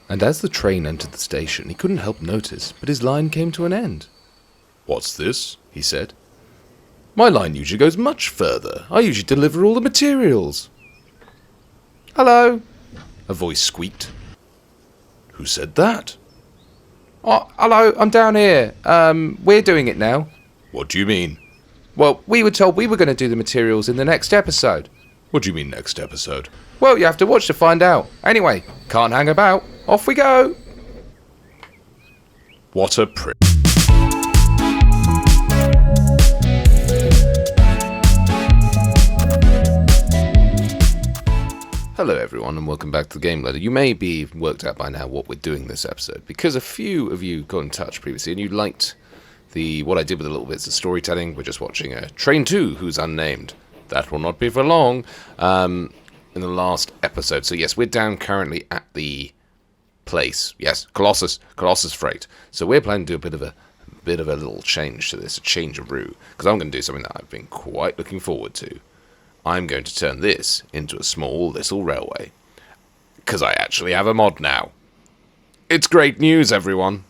And as the train entered the station, he couldn't help notice, but his line came to an end. "What's this?" he said. "My line usually goes much further. I usually deliver all the materials." "Hello," a voice squeaked. "Who said that?" "Oh, hello, I'm down here. We're doing it now." "What do you mean?" "Well, we were told we were going to do the materials in the next episode." "What do you mean next episode?" "Well, you have to watch to find out. Anyway, can't hang about. Off we go." What a prick. Hello everyone and welcome back to the Game Ladder. You may be worked out by now what we're doing this episode, because a few of you got in touch previously and you liked what I did with the little bits of storytelling. We're just watching Train 2, Who's Unnamed. That will not be for long, in the last episode. So yes, we're down currently at the place. Yes, Colossus Freight. So we're planning to do a bit of a little change to this, a change of route, because I'm going to do something that I've been quite looking forward to. I'm going to turn this into a small little railway, because I actually have a mod now. It's great news, everyone.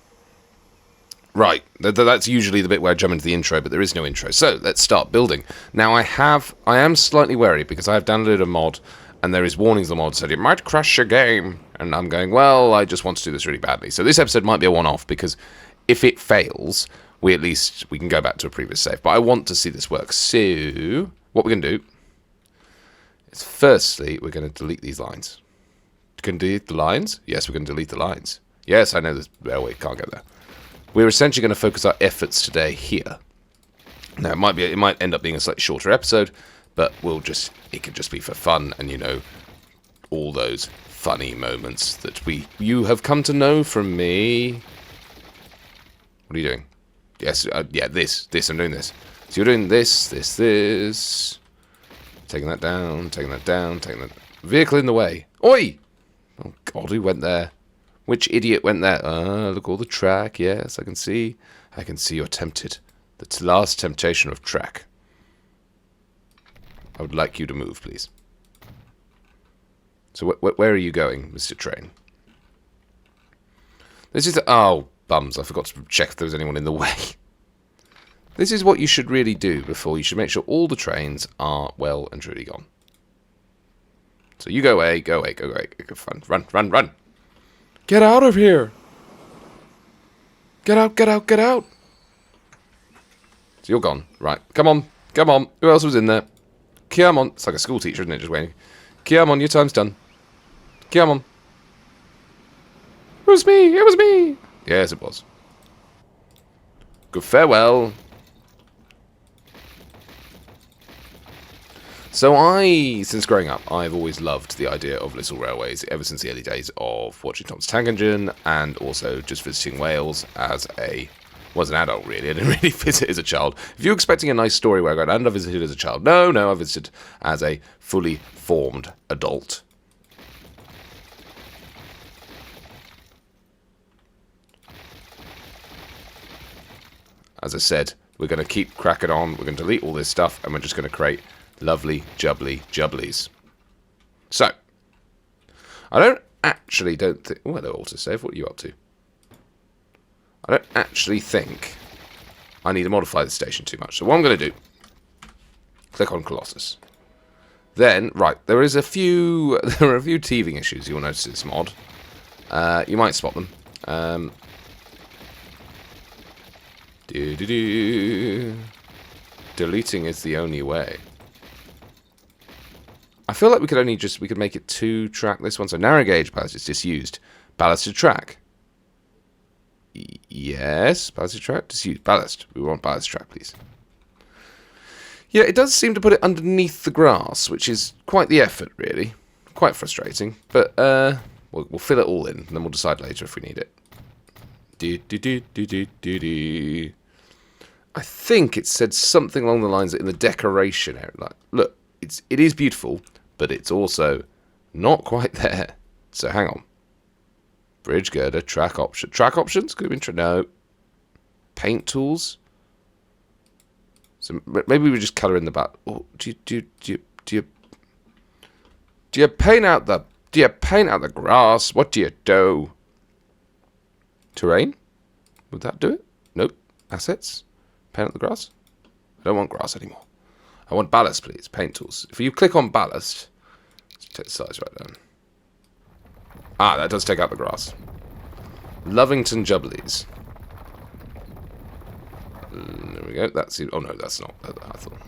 Right, that's usually the bit where I jump into the intro, but there is no intro. So let's start building. Now I am slightly wary because I have downloaded a mod, and there is warnings on the mod said it might crash your game, and I'm going, well, I just want to do this really badly. So this episode might be a one-off, because if it fails, we can go back to a previous save. But I want to see this work. So what we're going to do is, firstly, we're going to delete these lines. Can delete the lines? Yes, we're going to delete the lines. Yes, I know this railway can't go there. We're essentially going to focus our efforts today here. Now, it might end up being a slightly shorter episode, but it could just be for fun, and all those funny moments that you have come to know from me. What are you doing? Yes, this, I'm doing this. So you're doing this. Taking that down, taking that vehicle in the way. Oi! Oh God, who went there? Which idiot went there? Look, all the track. Yes, I can see you're tempted. That's the last temptation of track. I would like you to move, please. So where are you going, Mr. Train? This is... Oh, bums. I forgot to check if there was anyone in the way. This is what you should really do before. You should make sure all the trains are well and truly gone. So you go away. Go. Run. Get out of here! Get out! So you're gone. Right. Come on. Who else was in there? Come on. It's like a school teacher, isn't it? Just waiting. Come on, your time's done. Come on. It was me! Yes, it was. Good farewell. So since growing up, I've always loved the idea of little railways, ever since the early days of watching Tom's Tank Engine, and also just visiting Wales as an adult, really. I didn't really visit as a child. If you're expecting a nice story where I go, and I visited as a child, no, I visited as a fully formed adult. As I said, we're going to keep cracking on, we're going to delete all this stuff, and we're just going to create lovely, jubbly jubblies. So, I don't think... Oh, hello, autosave. What are you up to? I don't actually think I need to modify the station too much. So what I'm going to do... Click on Colossus. Then, right, there are a few teething issues you'll notice in this mod. You might spot them. Deleting is the only way. I feel like we could make it 2-track this one. So narrow gauge ballast is disused. Ballasted track. Yes, ballasted track. Disused. Ballast. We want ballast track, please. Yeah, it does seem to put it underneath the grass, which is quite the effort, really. Quite frustrating. But we'll fill it all in, and then we'll decide later if we need it. I think it said something along the lines that in the decoration area, like, look, it is beautiful, but it's also not quite there. So hang on. Bridge girder, track option. Track options? Could have been... No. Paint tools? So maybe we just colour in the back. Oh, do you paint out the grass? What do you do? Terrain? Would that do it? Nope. Assets? Paint up the grass? I don't want grass anymore. I want ballast, please. Paint tools. If you click on ballast, let's take the size right down. Ah, that does take out the grass. Lovington Jubblies. There we go. That's it. Oh no, that's not. I thought.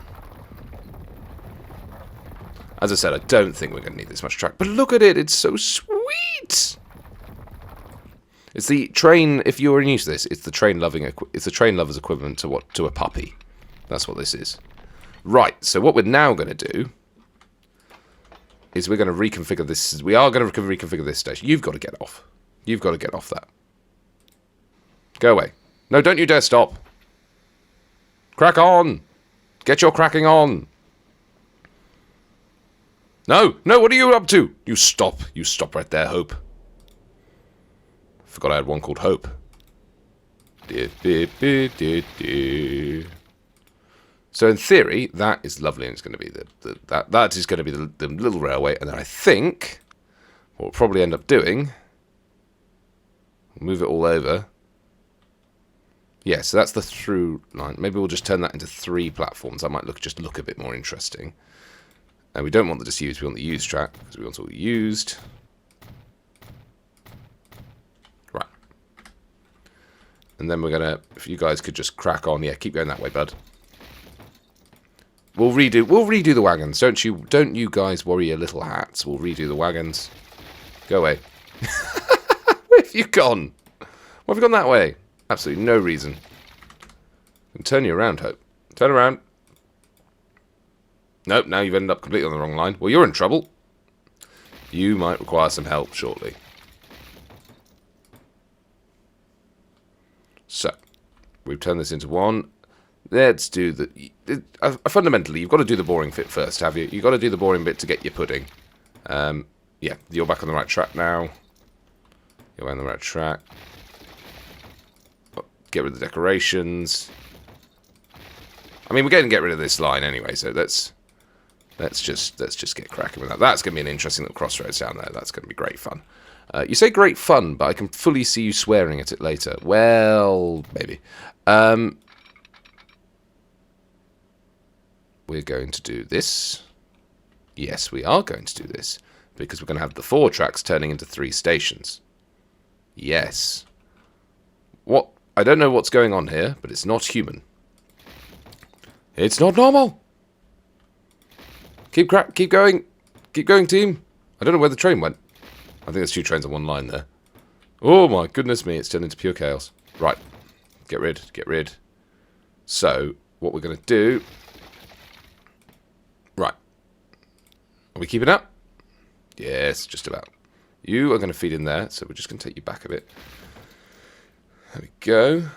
As I said, I don't think we're going to need this much track. But look at it. It's so sweet. It's the train. If you're new to this, it's the train loving. It's the train lover's equivalent to what? To a puppy. That's what this is. Right. So what we're now going to do is we're going to reconfigure this. We are going to reconfigure this station. You've got to get off. You've got to get off that. Go away. No, don't you dare stop. Crack on. Get your cracking on. No, no, what are you up to? You stop. You stop right there, Hope. Forgot I had one called Hope. So in theory, that is lovely, and it's going to be that is going to be the little railway, and then I think what we'll probably end up doing, we'll move it all over. Yeah, so that's the through line. Maybe we'll just turn that into 3 platforms. That might just look a bit more interesting. And we don't want the disused, we want the used track, because we want all used. Right. And then we're gonna, if you guys could just crack on, yeah, keep going that way, bud. We'll redo the wagons. Don't you guys worry your little hats. We'll redo the wagons. Go away. Where have you gone? Why have you gone that way? Absolutely no reason. And turn you around, Hope. Turn around. Nope, now you've ended up completely on the wrong line. Well, you're in trouble. You might require some help shortly. So, we've turned this into 1. Let's do the... fundamentally, you've got to do the boring bit first, have you? You've got to do the boring bit to get you pudding. Yeah, you're back on the right track now. You're on the right track. Get rid of the decorations. I mean, we're going to get rid of this line anyway, so let's just get cracking with that. That's going to be an interesting little crossroads down there. That's going to be great fun. You say great fun, but I can fully see you swearing at it later. Well, maybe. We're going to do this. Yes, we are going to do this, because we're going to have the 4 tracks turning into 3 stations. Yes. What? I don't know what's going on here, but it's not human. It's not normal. Keep going. Keep going, team. I don't know where the train went. I think there's 2 trains on one line there. Oh my goodness me, it's turned into pure chaos. Right. Get rid. So, what we're going to do... Right. Are we keeping up? Yes, just about. You are going to feed in there, so we're just going to take you back a bit. There we go.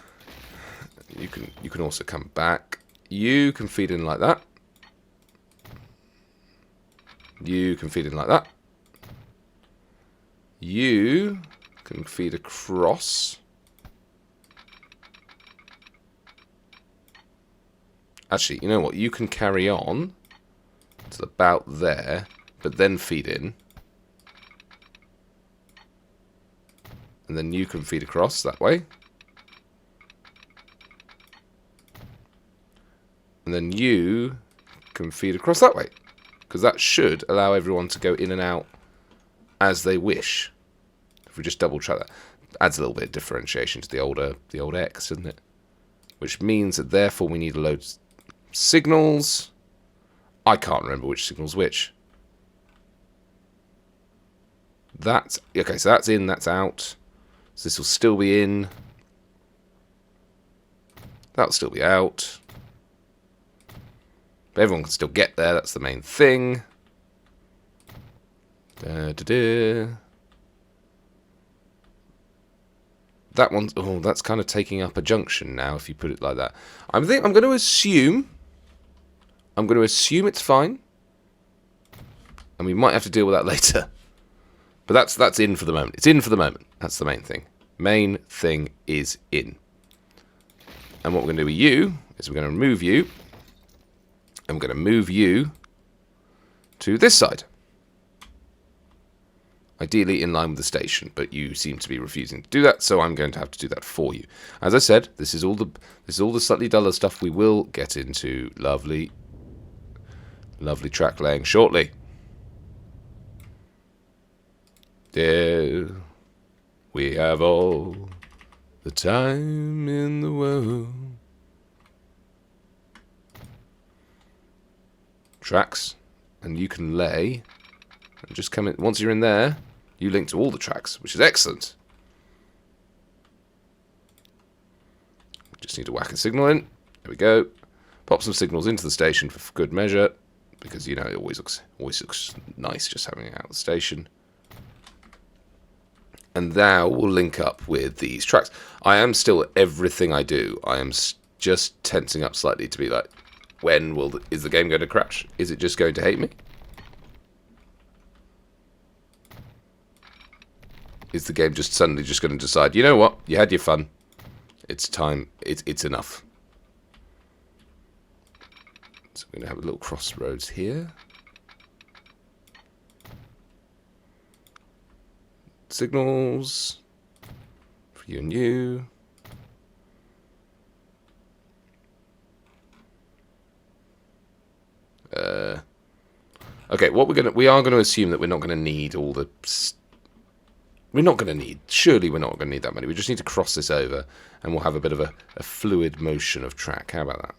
You can also come back. You can feed in like that. You can feed in like that. You can feed across. Actually, you know what? You can carry on to about there, but then feed in. And then you can feed across that way. And then you can feed across that way. Because that should allow everyone to go in and out as they wish. If we just double track that. Adds a little bit of differentiation to the old X, doesn't it? Which means that therefore we need a load of signals. I can't remember which signal's which. That's... Okay, so that's in, that's out. So this will still be in. That'll still be out. But everyone can still get there, that's the main thing. That one's... Oh, that's kind of taking up a junction now, if you put it like that. I'm going to assume it's fine. And we might have to deal with that later. But that's in for the moment. It's in for the moment. That's the main thing. Main thing is in. And what we're going to do with you is we're going to remove you. And we're going to move you to this side. ideally in line with the station, but you seem to be refusing to do that, so I'm going to have to do that for you. As I said, this is all the slightly duller stuff we will get into. Lovely track laying shortly. There, we have all the time in the world. Tracks, and you can lay, and just come in. Once you're in there, you link to all the tracks, which is excellent. We just need to whack a signal in. There we go. Pop some signals into the station for good measure, because you know it always looks nice just having it out of the station. And now we'll link up with these tracks. I am still, everything I do, I am just tensing up slightly to be like, when is the game going to crash? Is it just going to hate me? Is the game just suddenly just going to decide, you know what, you had your fun, it's time, it's enough. So we're going to have a little crossroads here. Signals for you and you. Okay, we are going to assume that we're not going to need all the. Surely we're not going to need that many. We just need to cross this over, and we'll have a bit of a fluid motion of track. How about that?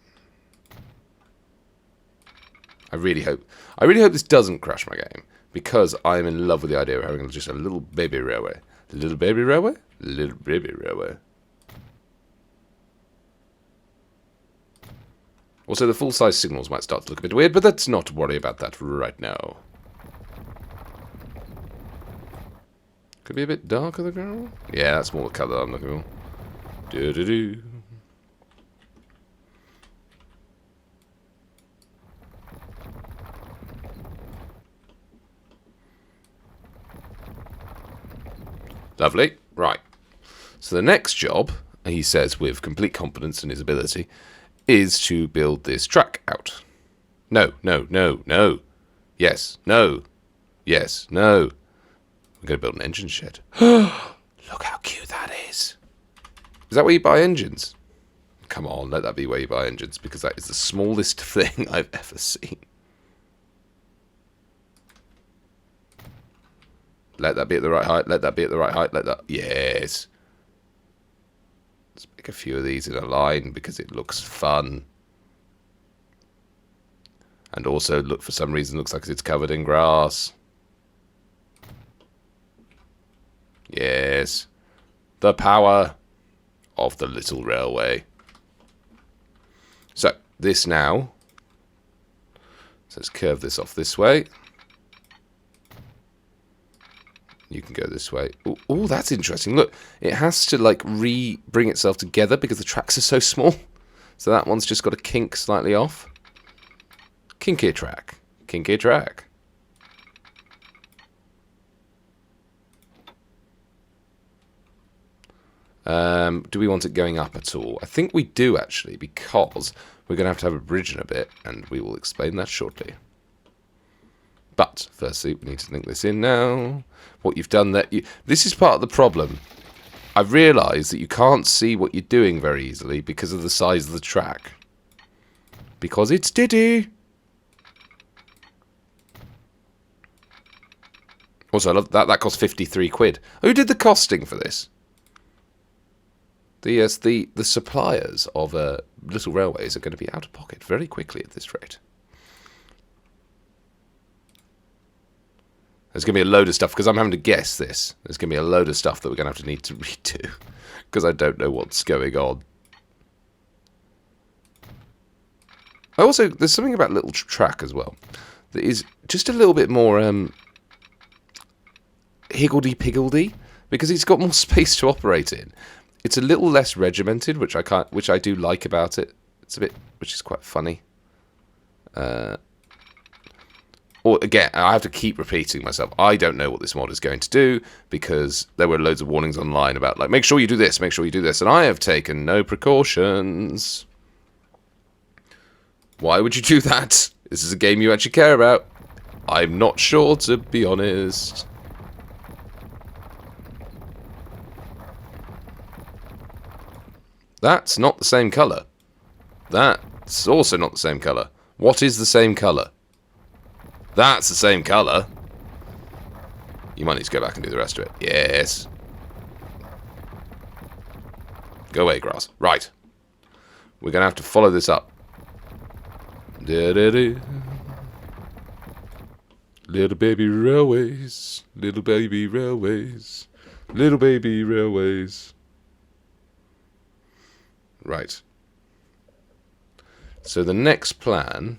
I really hope this doesn't crash my game, because I'm in love with the idea of having just a little baby railway. Little baby railway? Little baby railway. Also, the full-size signals might start to look a bit weird, but let's not worry about that right now. Could be a bit darker, the ground? Yeah, that's more the colour I'm looking for. Do-do-do. Lovely. Right. So the next job, he says with complete confidence in his ability, is to build this track out. No, no, no, no. Yes, no. Yes, no. We're going to build an engine shed. Look how cute that is. Is that where you buy engines? Come on, let that be where you buy engines, because that is the smallest thing I've ever seen. Let that be at the right height. Let that be at the right height. Let that... Yes. Let's make a few of these in a line because it looks fun. And also, look, for some reason, looks like it's covered in grass. Yes. The power of the little railway. So, this now. So let's curve this off this way. You can go this way. Oh, that's interesting. Look, it has to like bring itself together because the tracks are so small. So that one's just got a kink slightly off. Kinky track. Kinky track. Do we want it going up at all? I think we do, actually, because we're going to have a bridge in a bit, and we will explain that shortly. But, firstly, we need to link this in now. What you've done there... This is part of the problem. I've realised that you can't see what you're doing very easily because of the size of the track. Because it's Diddy! Also, I love that. That cost 53 quid. Who did the costing for this? The suppliers of little railways are going to be out of pocket very quickly at this rate. There's going to be a load of stuff, because I'm having to guess this. There's going to be a load of stuff that we're going to have to need to redo, because I don't know what's going on. Also, there's something about little track as well that is just a little bit more higgledy-piggledy, because it's got more space to operate in. It's a little less regimented, which I do like about it. It's a bit, which is quite funny. Or again, I have to keep repeating myself. I don't know what this mod is going to do, because there were loads of warnings online about, like, make sure you do this, make sure you do this, and I have taken no precautions. Why would you do that? This is a game you actually care about. I'm not sure, to be honest. That's not the same colour. That's also not the same colour. What is the same colour? That's the same colour. You might need to go back and do the rest of it. Yes. Go away, grass. Right. We're going to have to follow this up. Da-da-da. Little baby railways. Little baby railways. Little baby railways. Right. So the next plan,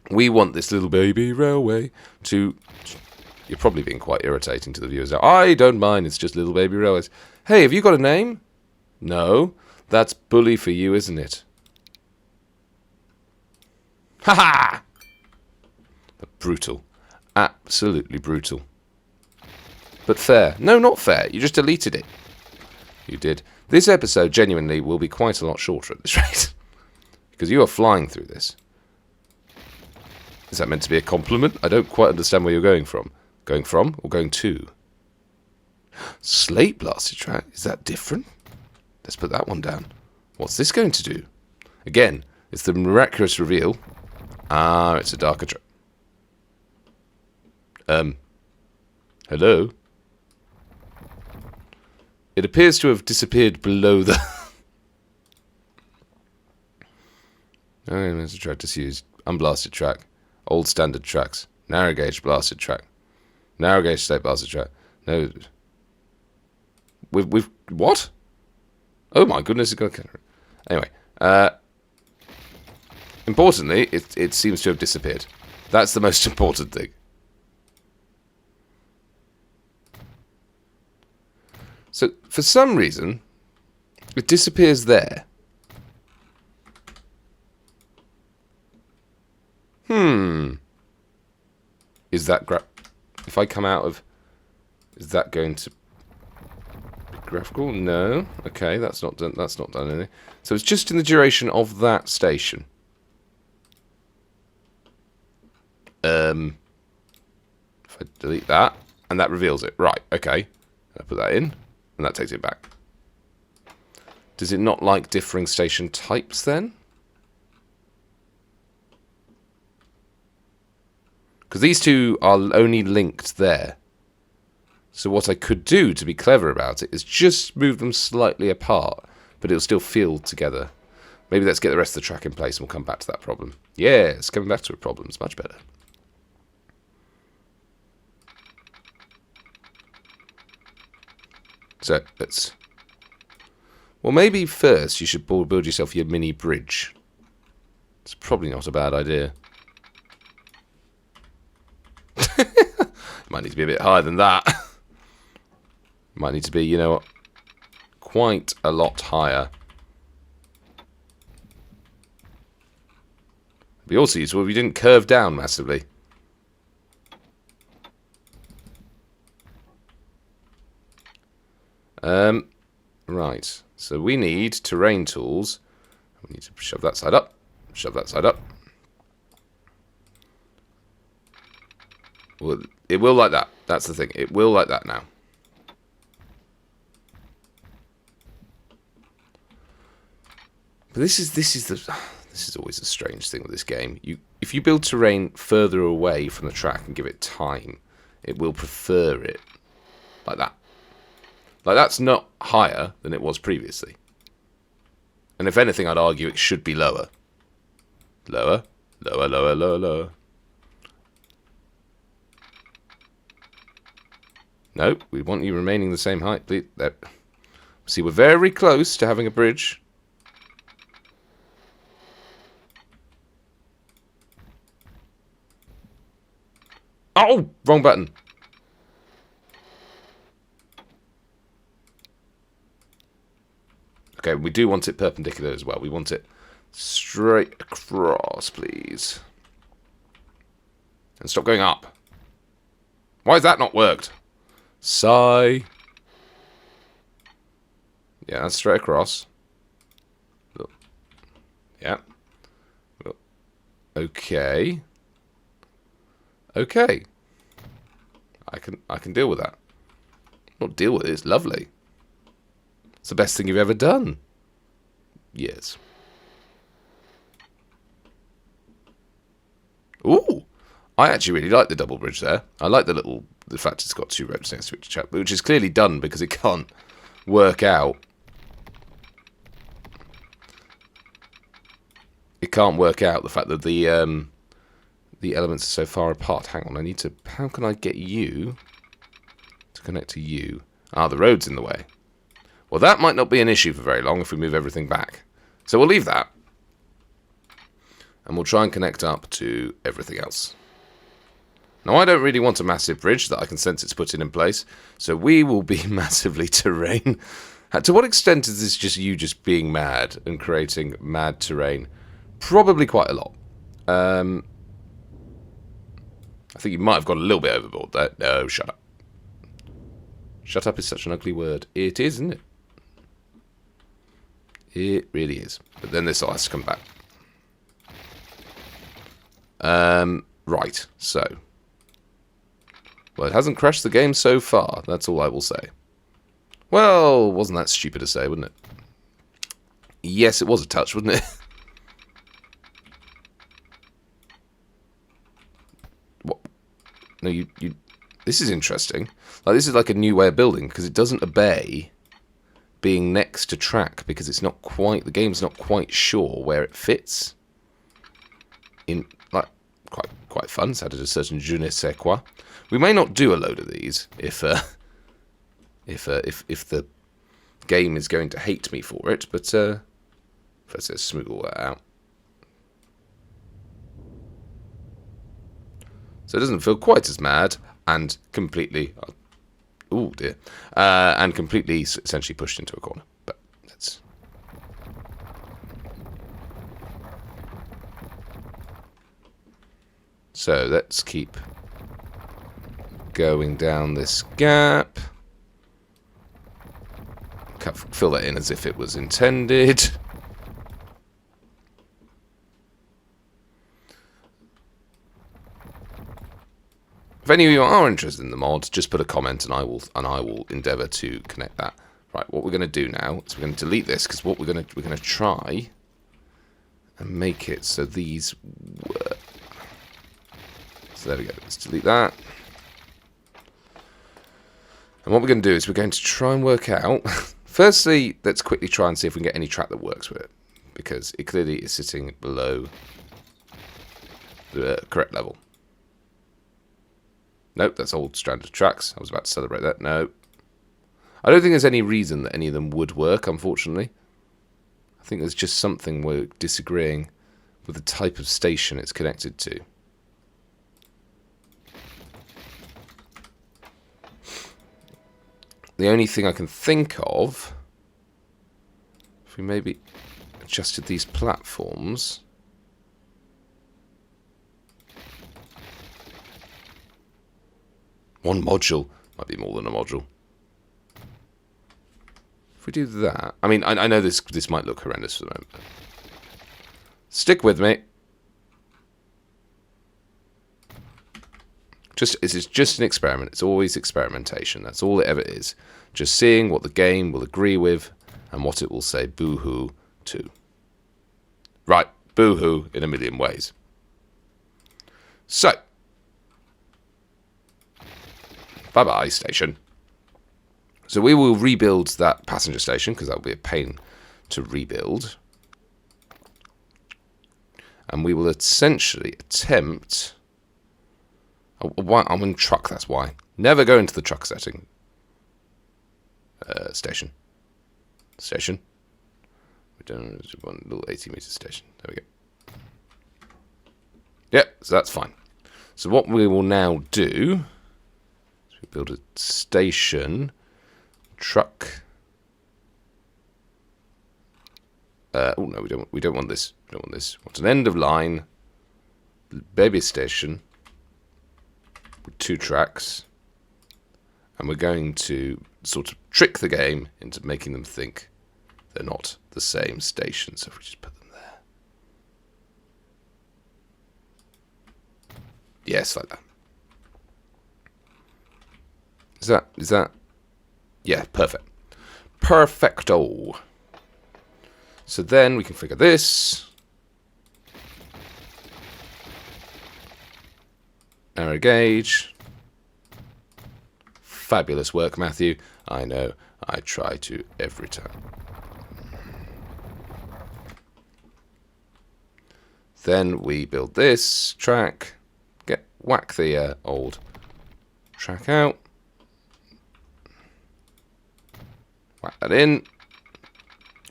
we want this little baby railway to... You're probably being quite irritating to the viewers now. I don't mind, it's just little baby railways. Hey, have you got a name? No. That's bully for you, isn't it? Ha ha! Brutal. Absolutely brutal. But fair. No, not fair. You just deleted it. You did. This episode, genuinely, will be quite a lot shorter at this rate. Because you are flying through this. Is that meant to be a compliment? I don't quite understand where you're going from. Going from or going to? Slate blasted track? Is that different? Let's put that one down. What's this going to do? Again, it's the miraculous reveal. Ah, it's a darker track. Hello? It appears to have disappeared below the... Oh, there's a track disused. Unblasted track. Old standard tracks. Narrow gauge blasted track. Narrow gauge slate blasted track. No. We've what? Oh my goodness, it's got a... Anyway, importantly, it seems to have disappeared. That's the most important thing. So, for some reason, it disappears there. Is that if I come out of... Is that going to... graphical? No. Okay, that's not done anything. So it's just in the duration of that station. If I delete that, and that reveals it. Right, okay. I put that in, and that takes it back. Does it not like differing station types then? Because these two are only linked there. So what I could do to be clever about it is just move them slightly apart, but it'll still feel together. Maybe let's get the rest of the track in place and we'll come back to that problem. Yes, coming back to a problem is much better. So, let's... Well, maybe first you should build yourself your mini bridge. It's probably not a bad idea. Might need to be a bit higher than that. Might need to be, you know what, quite a lot higher. It'd be also useful if you didn't curve down massively. Right. So we need terrain tools. We need to shove that side up. Shove that side up. Well, it will like that. That's the thing. It will like that now. But this is always a strange thing with this game. If you build terrain further away from the track and give it time, it will prefer it like that. Like that's not higher than it was previously. And if anything, I'd argue it should be lower. Lower, lower, lower, lower, lower. No, we want you remaining the same height, please. There. See, we're very close to having a bridge. Oh, wrong button. Okay, we do want it perpendicular as well. We want it straight across, please. And stop going up. Why has that not worked? Sigh. Yeah, that's straight across. Look. Yeah. Look. Okay. Okay. I can deal with that. Not deal with it, it's lovely. It's the best thing you've ever done. years. Ooh! I actually really like the double bridge there. I like the fact it's got 2 roads next to each other, which is clearly done because it can't work out. It can't work out the fact that the elements are so far apart. Hang on, I need to... How can I get you to connect to you? Ah, the road's in the way. Well, that might not be an issue for very long if we move everything back. So we'll leave that. And we'll try and connect up to everything else. Now, I don't really want a massive bridge that I can sense it's putting in place, so we will be massively terrain. To what extent is this just you just being mad and creating mad terrain? Probably quite a lot. I think you might have gone a little bit overboard there. No, shut up. Shut up is such an ugly word. It is, isn't it? It really is. But then this all has to come back. Right, so... Well, it hasn't crashed the game so far. That's all I will say. Well, wasn't that stupid to say, wasn't it? Yes, it was a touch, wasn't it? What? No, you... This is interesting. Like, this is like a new way of building, because it doesn't obey being next to track, because it's not quite... The game's not quite sure where it fits. In, like, quite fun. It's added a certain je ne sais quoi. We may not do a load of these if the game is going to hate me for it, but let's just smooth all that out. So it doesn't feel quite as mad and completely, oh dear, and completely essentially pushed into a corner. But let's. So let's keep going down this gap. Fill that in as if it was intended. If any of you are interested in the mod, just put a comment and I will endeavour to connect that. Right, what we're going to do now is we're going to delete this, because what we're going to try and make it so these work. So there we go. Let's delete that. And what we're going to do is we're going to try and work out... Firstly, let's quickly try and see if we can get any track that works with it, because it clearly is sitting below the correct level. Nope, that's old stranded tracks. I was about to celebrate that. No. I don't think there's any reason that any of them would work, unfortunately. I think there's just something we're disagreeing with the type of station it's connected to. The only thing I can think of, if we maybe adjusted these platforms... One module. Might be more than a module. If we do that... I mean, I know this might look horrendous for the moment. Stick with me. It's just an experiment. It's always experimentation. That's all it ever is. Just seeing what the game will agree with and what it will say boo-hoo to. Right, boo-hoo in a million ways. So... Bye-bye, station. So we will rebuild that passenger station, because that will be a pain to rebuild. And we will essentially attempt... Why? I'm in truck, that's why. Never go into the truck setting. Station. Station. We're doing one little 80-meter station. There we go. Yep, so that's fine. So what we will now do... We build a station, truck. Oh no, we don't want this. We don't want this. We want an end of line, baby station with 2 tracks, and we're going to sort of trick the game into making them think they're not the same station. So if we just put them there, yes, like that. Is that? Yeah, perfect. Perfecto. So then we can figure this. Narrow gauge. Fabulous work, Matthew. I know. I try to every time. Then we build this track. Whack the old track out. Whack that in.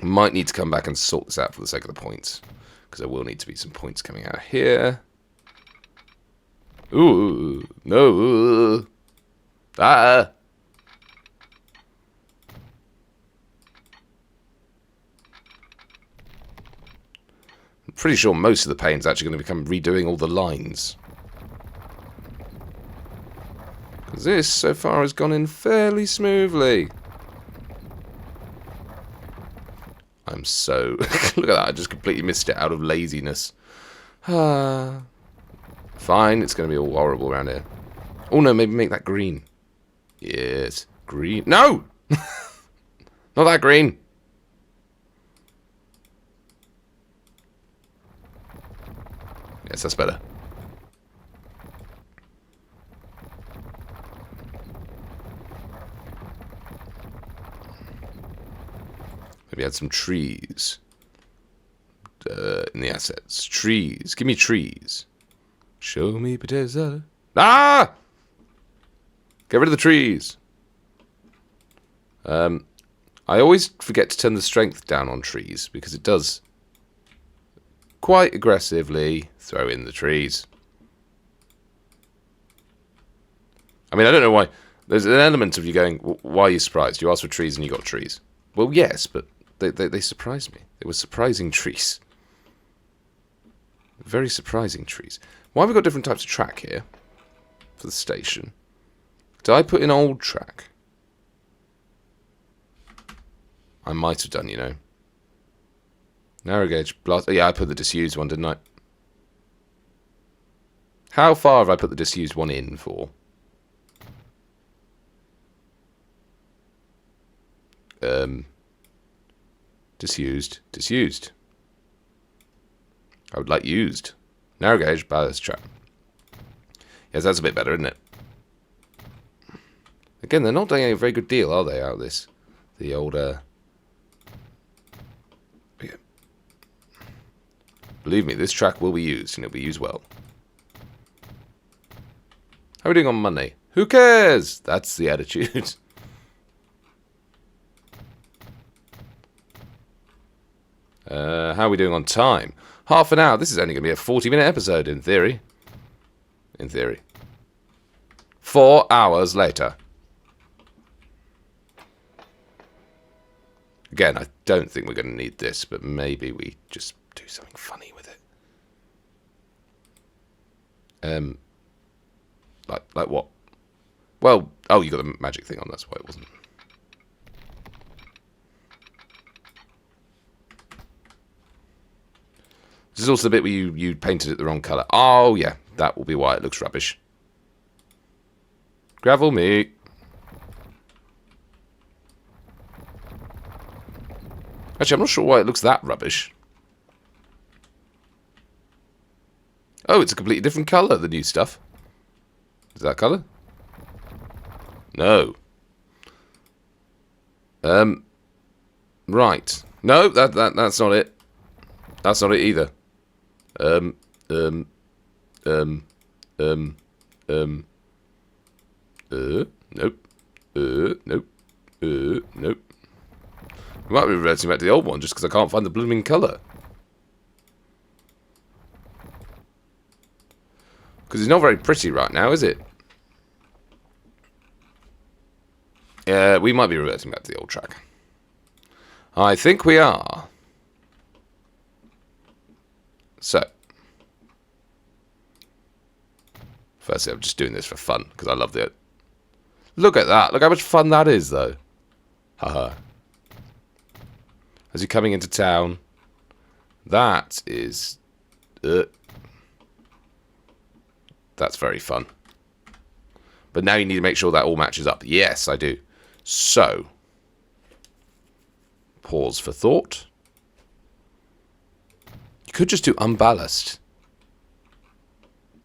Might need to come back and sort this out for the sake of the points, because there will need to be some points coming out here. Ooh, no. Ah. I'm pretty sure most of the pain's actually going to become redoing all the lines. Because this, so far, has gone in fairly smoothly. I'm so... Look at that, I just completely missed it out of laziness. Fine, it's going to be all horrible around here. Oh no, maybe make that green. Yes, green. No! Not that green. Yes, that's better. Maybe add some trees in the assets. Trees. Give me trees. Show me potatoes. Ah! Get rid of the trees. I always forget to turn the strength down on trees because it does quite aggressively throw in the trees. I mean, I don't know why. There's an element of you going, why are you surprised? You asked for trees and you got trees. Well, yes, but they surprised me. They were surprising trees. Very surprising trees. Why have we got different types of track here for the station? Did I put in old track? I might have done, you know. Narrow gauge blast. Yeah, I put the disused one, didn't I? How far have I put the disused one in for? Disused. I would like used. Narrow gauge ballast track. Yes, that's a bit better, isn't it? Again, they're not doing a very good deal, are they, out of this? The old, yeah. Believe me, this track will be used, and it'll be used well. How are we doing on money? Who cares? That's the attitude. How are we doing on time? Half an hour. This is only going to be a 40-minute episode, in theory. In theory. 4 hours later. Again, I don't think we're going to need this, but maybe we just do something funny with it. Like what? Well, oh, you got the magic thing on, that's why it wasn't. This is also the bit where you painted it the wrong colour. Oh, yeah, that will be why it looks rubbish. Gravel me. Actually, I'm not sure why it looks that rubbish. Oh, it's a completely different colour, the new stuff. Is that colour? No. Right. No, that's not it. That's not it either. Nope. Nope. Nope. We might be reverting back to the old one just because I can't find the blooming colour. Because it's not very pretty right now, is it? Yeah, we might be reverting back to the old track. I think we are. So. Firstly, I'm just doing this for fun, because I love it. Look at that. Look how much fun that is, though. Haha. As you're coming into town. That is... that's very fun. But now you need to make sure that all matches up. Yes, I do. So. Pause for thought. could just do unballast.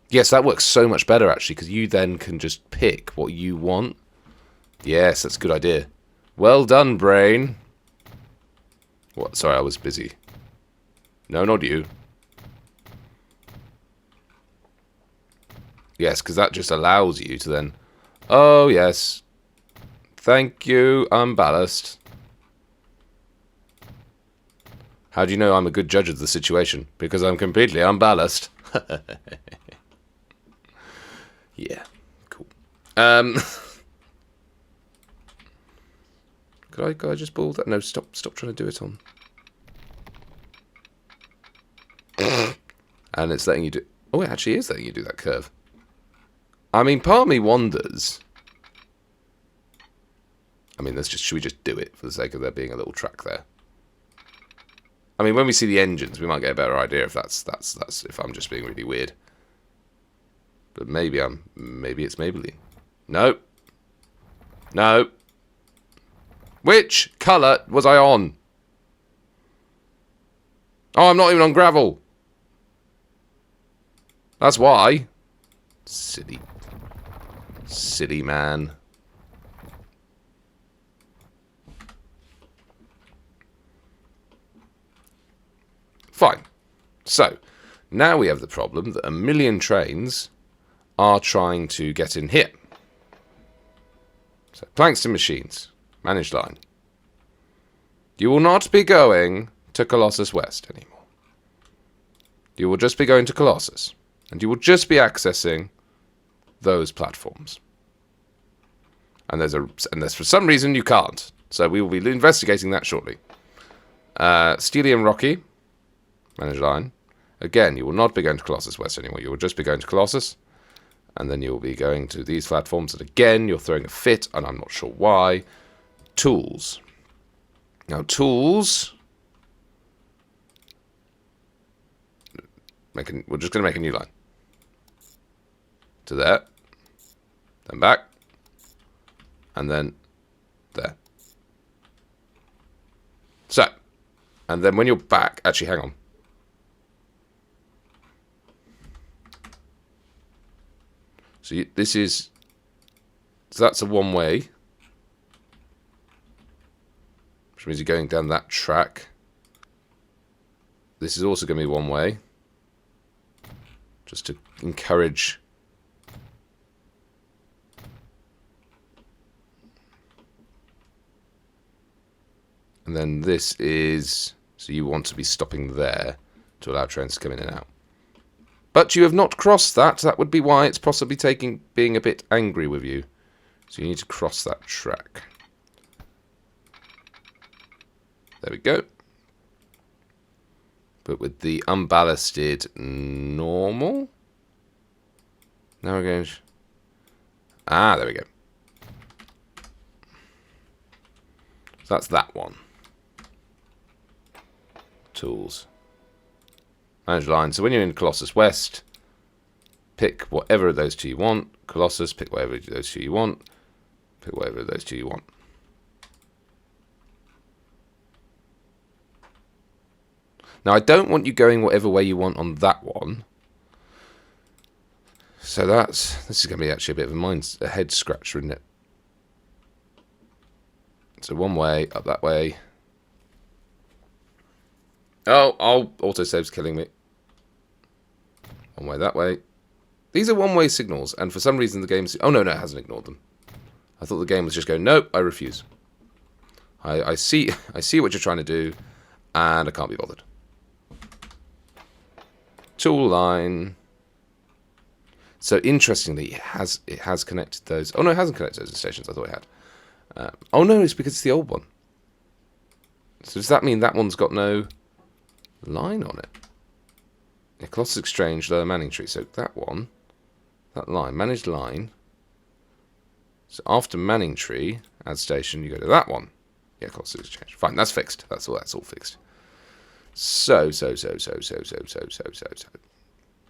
Yes, that works so much better, actually, because you then can just pick what you want. Yes, that's a good idea. Well done, brain. What? Sorry, I was busy. No, not you. Yes, because that just allows you to then... Oh, yes. Thank you, unballast. How do you know I'm a good judge of the situation? Because I'm completely unballast. Yeah, cool. Could I just ball that? No, stop trying to do it on. And it's letting you do... Oh, it actually is letting you do that curve. I mean, part of me wonders... I mean, should we just do it for the sake of there being a little track there? I mean, when we see the engines, we might get a better idea if that's if I'm just being really weird. But maybe it's Maybelline. No. No. Which colour was I on? Oh, I'm not even on gravel. That's why. Silly. Silly man. Fine. So, now we have the problem that a million trains are trying to get in here. So, planks to machines. Managed line. You will not be going to Colossus West anymore. You will just be going to Colossus. And you will just be accessing those platforms. And there's for some reason you can't. So we will be investigating that shortly. Steely and Rocky. Managed line. Again, you will not be going to Colossus West anymore. You will just be going to Colossus. And then you will be going to these platforms. And again, you're throwing a fit. And I'm not sure why. Tools. Now, tools... We're just going to make a new line. To there. Then back. And then there. So. And then when you're back... Actually, hang on. So this is... So that's a one-way. Which means you're going down that track. This is also going to be one-way. Just to encourage... And then this is... So you want to be stopping there to allow trains to come in and out. But you have not crossed that. That would be why it's possibly being a bit angry with you. So you need to cross that track. There we go. But with the unballasted normal. Now we're going to... Ah, there we go. So that's that one. Tools. Manage line. So when you're in Colossus West, pick whatever of those two you want. Colossus, pick whatever of those two you want. Pick whatever of those two you want. Now, I don't want you going whatever way you want on that one. So this is going to be actually a bit of a head scratcher, isn't it? So one way, up that way. Oh, autosave's killing me. One way that way. These are one-way signals, and for some reason the game's... Oh, no, it hasn't ignored them. I thought the game was just going, nope, I refuse. I see what you're trying to do, and I can't be bothered. Tool line. So, interestingly, it has connected those... Oh, no, it hasn't connected those stations. I thought it had. Oh, no, it's because it's the old one. So, does that mean that one's got no... line on it? Yeah, Colossus Exchange, Lower Manning Tree. So that one, that line, managed line. So after Manning Tree, add station, you go to that one. Yeah, Colossus Exchange. Fine, that's fixed. That's all fixed. So.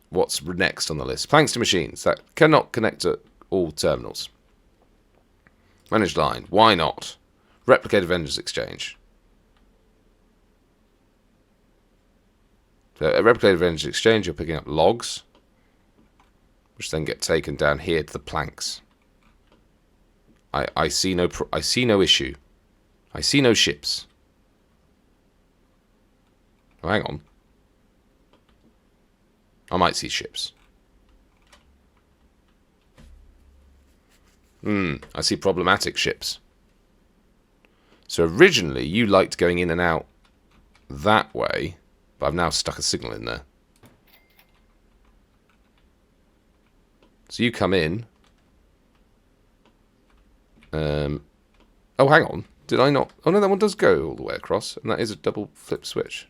What's next on the list? Planks to machines. That cannot connect to all terminals. Managed line. Why not? Replicated vendors exchange. So at replicated energy exchange, you're picking up logs, which then get taken down here to the planks. I see no issue. I see no ships. Oh, hang on. I might see ships. I see problematic ships. So originally you liked going in and out that way, but I've now stuck a signal in there. So you come in. Oh, hang on. Did I not? Oh, no, that one does go all the way across, and that is a double flip switch.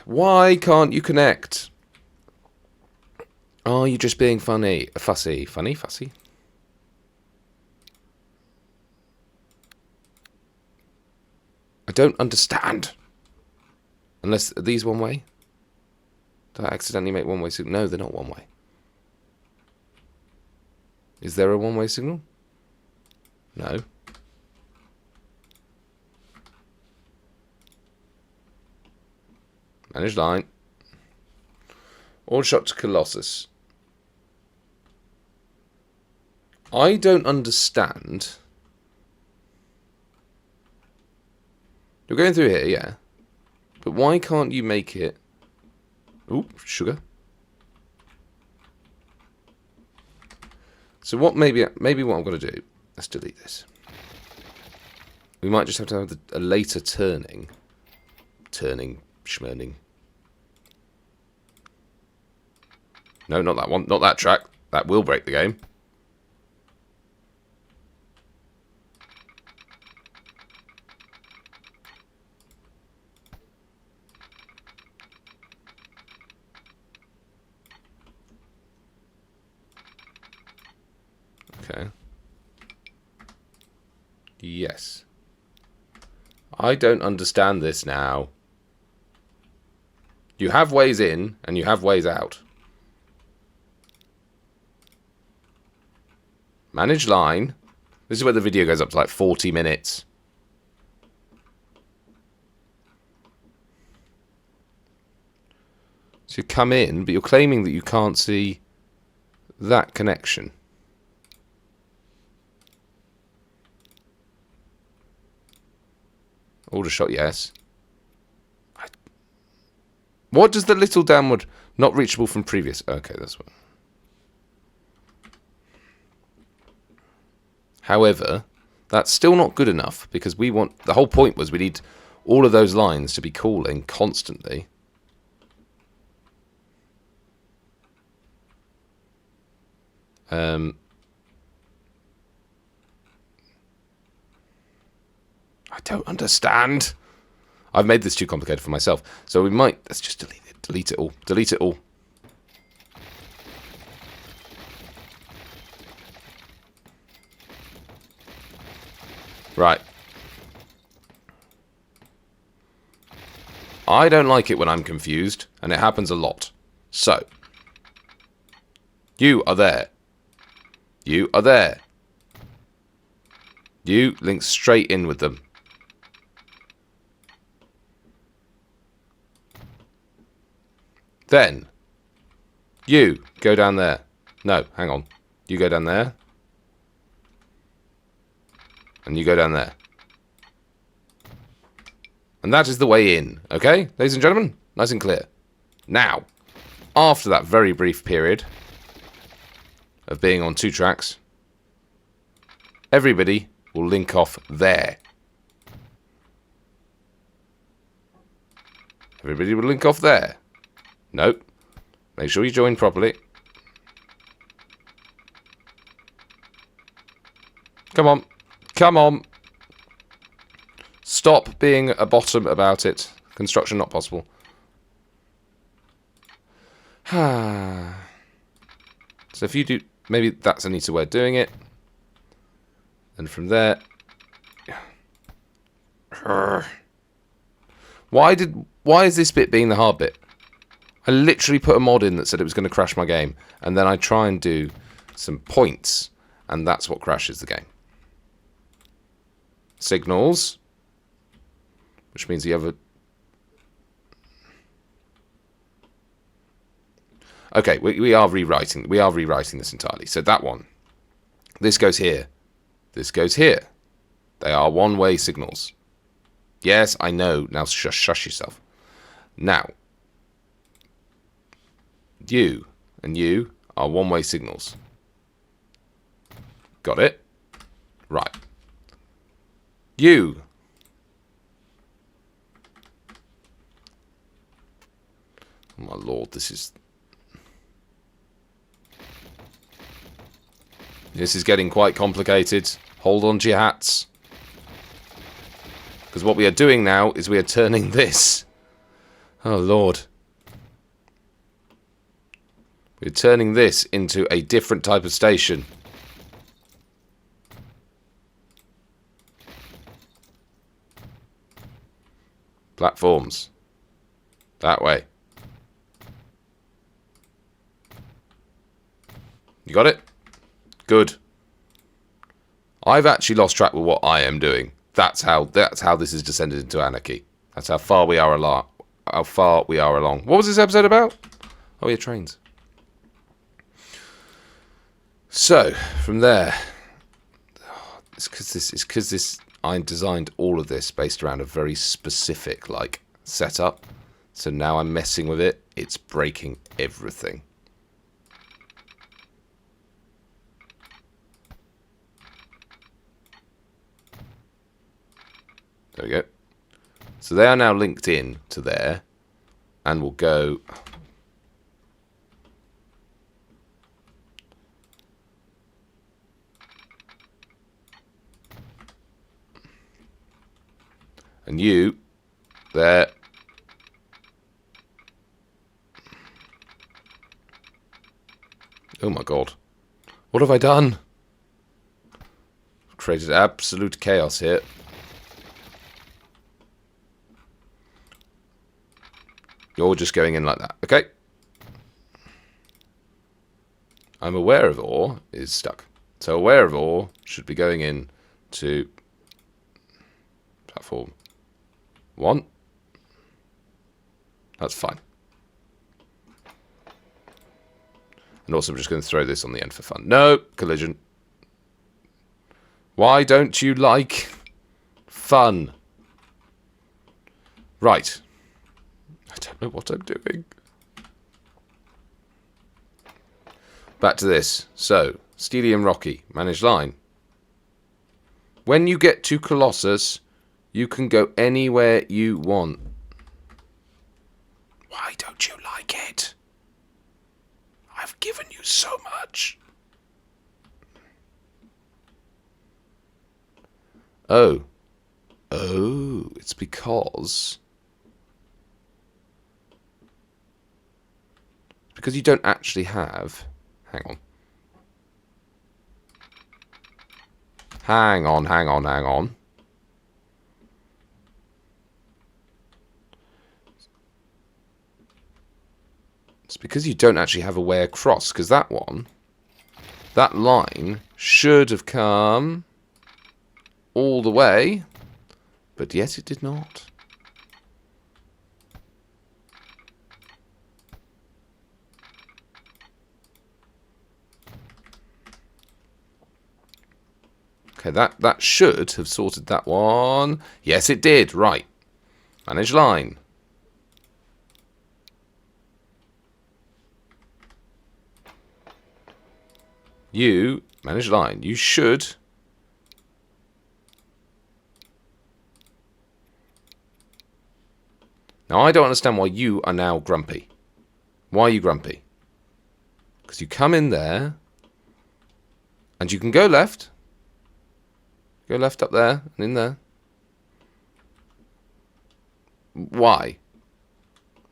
Why can't you connect? Are you just being funny? Fussy? Funny? Fussy? I don't understand. Unless, are these one way? Did I accidentally make one way signal? No, they're not one way. Is there a one-way signal? No. Manage line. Order shot to Colossus. I don't understand. You're going through here, yeah. But why can't you make it... Ooh, sugar. So what maybe what I'm going to do, let's delete this. We might just have to have a later turning. Schmerning. No, not that one. Not that track. That will break the game. Okay. Yes. I don't understand this now. You have ways in, and you have ways out. Manage line. This is where the video goes up to like 40 minutes. So you come in, but you're claiming that you can't see that connection. Order shot, yes. What does the little downward... Not reachable from previous... Okay, that's what... However, that's still not good enough, because we want... The whole point was we need all of those lines to be calling constantly. I don't understand. I've made this too complicated for myself. So we might... Let's just delete it. Delete it all. Delete it all. Right. I don't like it when I'm confused, and it happens a lot. So. You are there. You are there. You link straight in with them. Then, you go down there. No, hang on. You go down there. And you go down there. And that is the way in. Okay, ladies and gentlemen? Nice and clear. Now, after that very brief period of being on 2 tracks, everybody will link off there. Everybody will link off there. Nope. Make sure you join properly. Come on. Come on. Stop being a bottom about it. Construction not possible. So if you do... Maybe that's a neater way of doing it. And from there... Why is this bit being the hard bit? I literally put a mod in that said it was going to crash my game, and then I try and do some points, and that's what crashes the game. Signals, which means you have a Okay, we are rewriting. We are rewriting this entirely. So that one, this goes here. This goes here. They are one-way signals. Yes, I know. Now shush yourself. Now, you and you are one-way signals. Got it? Right. You. Oh my lord, this is getting quite complicated. Hold on to your hats. Because what we are doing now is we are turning this. Oh lord. We're turning this into a different type of station. Platforms. That way. You got it? Good. I've actually lost track with what I am doing. That's how this has descended into anarchy. That's how far we are along. What was this episode about? Oh yeah, trains. So from there, it's because this. I designed all of this based around a very specific setup. So now I'm messing with it. It's breaking everything. There we go. So they are now linked in to there, and we'll go. And you, there. Oh my god. What have I done? I've created absolute chaos here. You're just going in like that, okay? I'm aware of ore is stuck. So aware of ore should be going in to platform 1. That's fine. And also I'm just going to throw this on the end for fun. No, collision. Why don't you like fun? Right. I don't know what I'm doing. Back to this. So, Steely and Rocky, managed line. When you get to Colossus, you can go anywhere you want. Why don't you like it? I've given you so much. Oh. Oh, it's because you don't actually have... Hang on. Hang on. It's because you don't actually have a way across, because that line should have come all the way, but yet it did not. Okay, that should have sorted that one. Yes, it did. Right. Manage line. You, manage line. You should... Now, I don't understand why you are now grumpy. Why are you grumpy? Because you come in there, and you can go left. Go left up there, and in there. Why?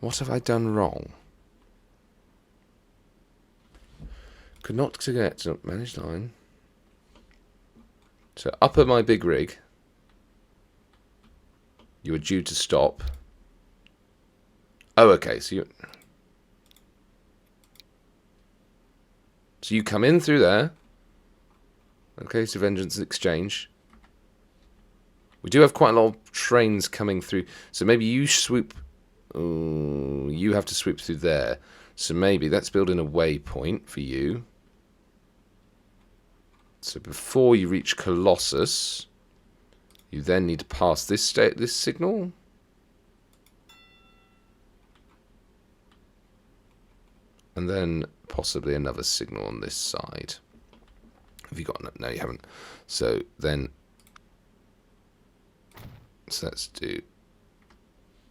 What have I done wrong? Could not get to manage line. So up at my big rig, you are due to stop. Oh, okay. So you come in through there. Okay, so Vengeance Exchange. We do have quite a lot of trains coming through, so maybe you swoop. Oh, you have to swoop through there. So maybe let's build in a waypoint for you. So before you reach Colossus, you then need to pass this signal. And then possibly another signal on this side. Have you got... No, you haven't. So then... So let's do...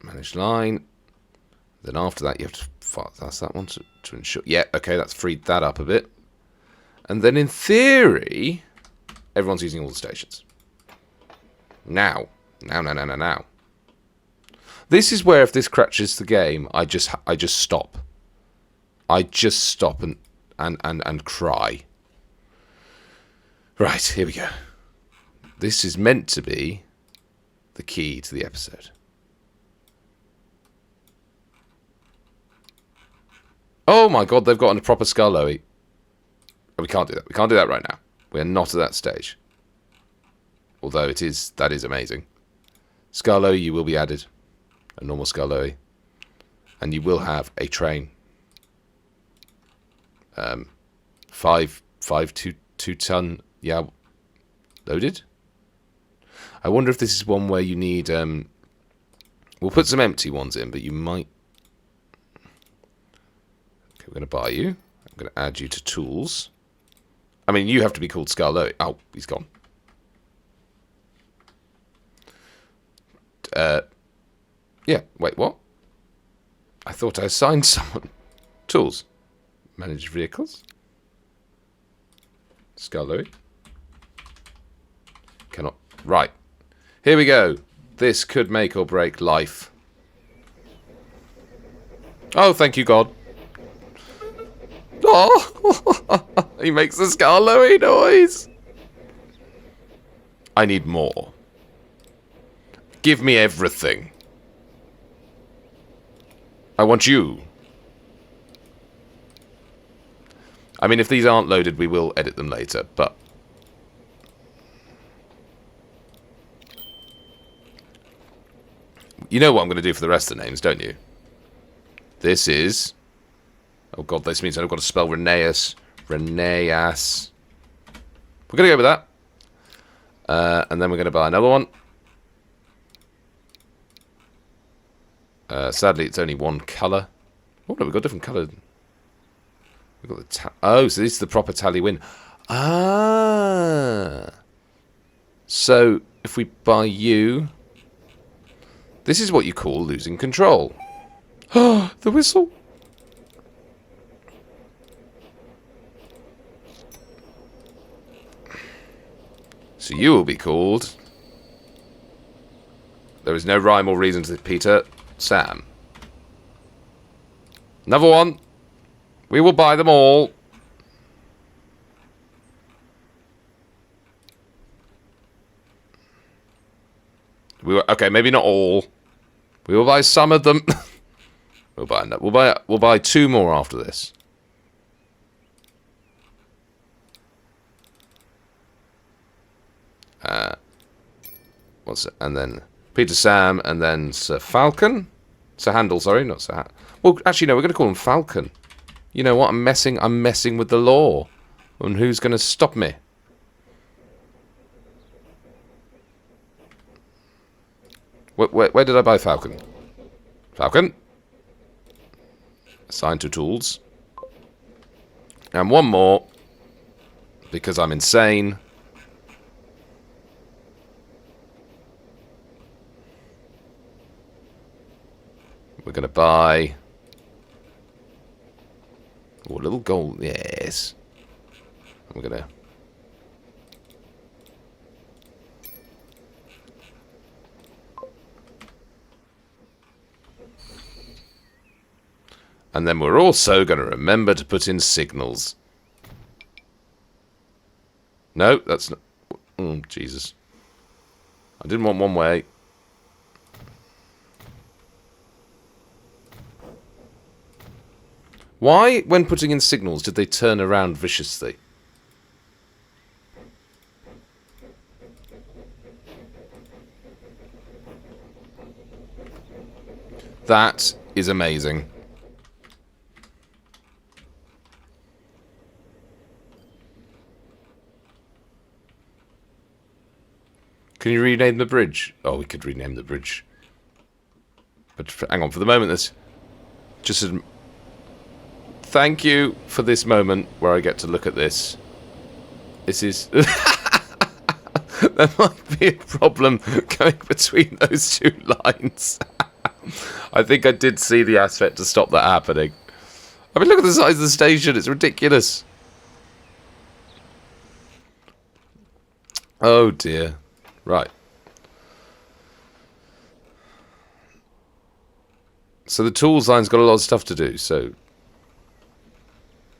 Manage line. Then after that, you have to... That's that one to ensure... Yeah, okay, that's freed that up a bit. And then in theory, everyone's using all the stations. Now. Now. This is where if this crashes the game, I just stop. I just stop and cry. Right, here we go. This is meant to be the key to the episode. Oh my god, they've gotten a proper Skarloey. We can't do that. We can't do that right now. We're not at that stage. Although that is amazing. Skarloey, you will be added. A normal Skarloey. And you will have a train. 2-ton, yeah, loaded. I wonder if this is one where you need, we'll put some empty ones in, but you might, okay, we're going to buy you. I'm going to add you to tools. I mean, you have to be called Skarloey. Oh, he's gone. Yeah, wait, what? I thought I assigned someone. Tools. Manage vehicles. Skarloey. Cannot. Right. Here we go. This could make or break life. Oh, thank you, God. Oh! He makes a Skarloey noise. I need more. Give me everything. I want you. I mean, if these aren't loaded, we will edit them later, but... You know what I'm going to do for the rest of the names, don't you? This is... Oh god, this means I've got to spell Rheneas. Rheneas. We're going to go with that. And then we're going to buy another one. Sadly, it's only one colour. Oh no, we've got different coloured... We've got the oh, so this is the proper tally win. Ah. So, if we buy you... This is what you call losing control. Oh, the whistle. So you will be called... There is no rhyme or reason to Peter. Sam. Another one. We will buy them all. Okay, maybe not all. We will buy some of them. We'll buy 2 more after this. What's it? And then Peter Sam, and then Sir Falcon. Sir Handel, sorry, not Sir. Well, actually, no. We're going to call him Falcon. You know what? I'm messing with the law. And who's going to stop me? Where did I buy Falcon? Falcon. Assign to tools. And one more. Because I'm insane. We're going to buy... Oh, a little gold, yes. We're gonna... And then we're also going to remember to put in signals. No, that's not... Oh, Jesus. I didn't want one way. Why, when putting in signals, did they turn around viciously? That is amazing. Can you rename the bridge? Oh, we could rename the bridge. But hang on, for the moment, there's just a... Thank you for this moment where I get to look at this. This is... There might be a problem going between those two lines. I think I did see the aspect to stop that happening. I mean, look at the size of the station. It's ridiculous. Oh, dear. Right. So the tools line's got a lot of stuff to do, so...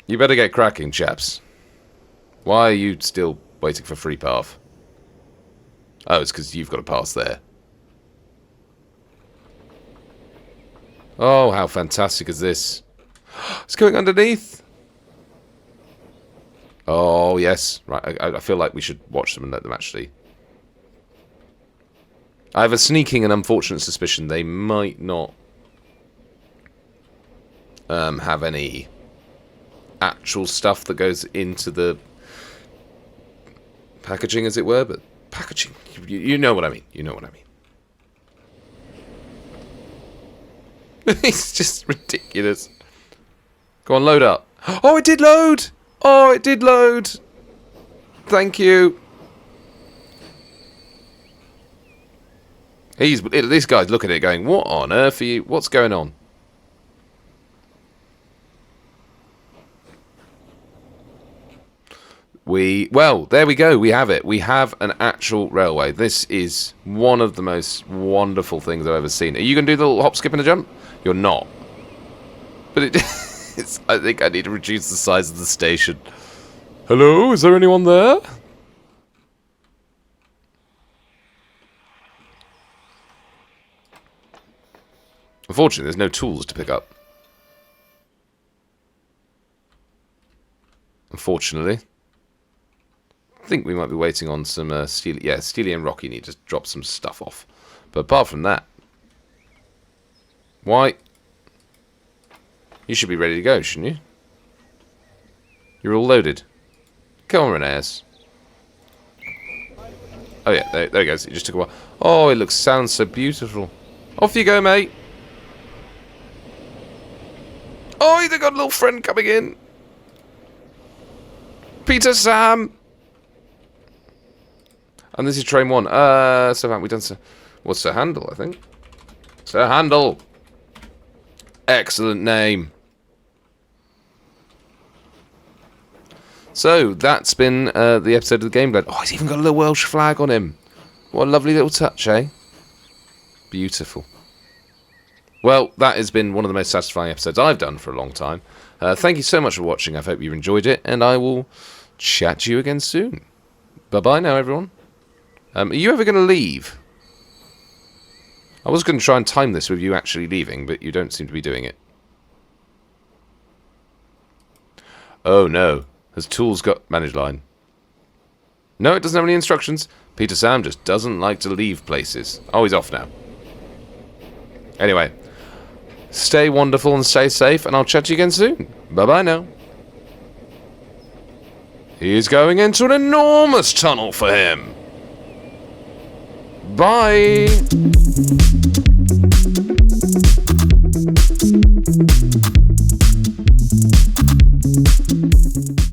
You better get cracking, chaps. Why are you still waiting for free path? Oh, it's because you've got to pass there. Oh, how fantastic is this? It's going underneath. Oh, yes. Right, I feel like we should watch them and let them actually... I have a sneaking and unfortunate suspicion they might not have any actual stuff that goes into the packaging, as it were, but packaging, you know what I mean. You know what I mean. It's just ridiculous. Go on, load up. Oh, it did load! Oh, it did load! Thank you. This guy's looking at it going, what on earth are you... What's going on? Well, there we go. We have it. We have an actual railway. This is one of the most wonderful things I've ever seen. Are you going to do the little hop, skip, and a jump? You're not. But it... I think I need to reduce the size of the station. Hello? Is there anyone there? Unfortunately, there's no tools to pick up. Unfortunately. I think we might be waiting on some Steely... Yeah, Steely and Rocky need to drop some stuff off. But apart from that... Why? You should be ready to go, shouldn't you? You're all loaded. Come on, Reneas. Oh yeah, there it goes. It just took a while. Oh, it sounds so beautiful. Off you go, mate. Oh, they've got a little friend coming in. Peter Sam. And this is train 1. So have we done Sir... What's Sir Handel, I think? Sir Handel. Excellent name. So, that's been the episode of the Game Blade. Oh, he's even got a little Welsh flag on him. What a lovely little touch, eh? Beautiful. Well, that has been one of the most satisfying episodes I've done for a long time. Thank you so much for watching. I hope you enjoyed it, and I will chat to you again soon. Bye-bye now, everyone. Are you ever going to leave? I was going to try and time this with you actually leaving, but you don't seem to be doing it. Oh, no. Has Tools got manage line? No, it doesn't have any instructions. Peter Sam just doesn't like to leave places. Oh, he's off now. Anyway, stay wonderful and stay safe, and I'll chat to you again soon. Bye-bye now. He's going into an enormous tunnel for him. Bye.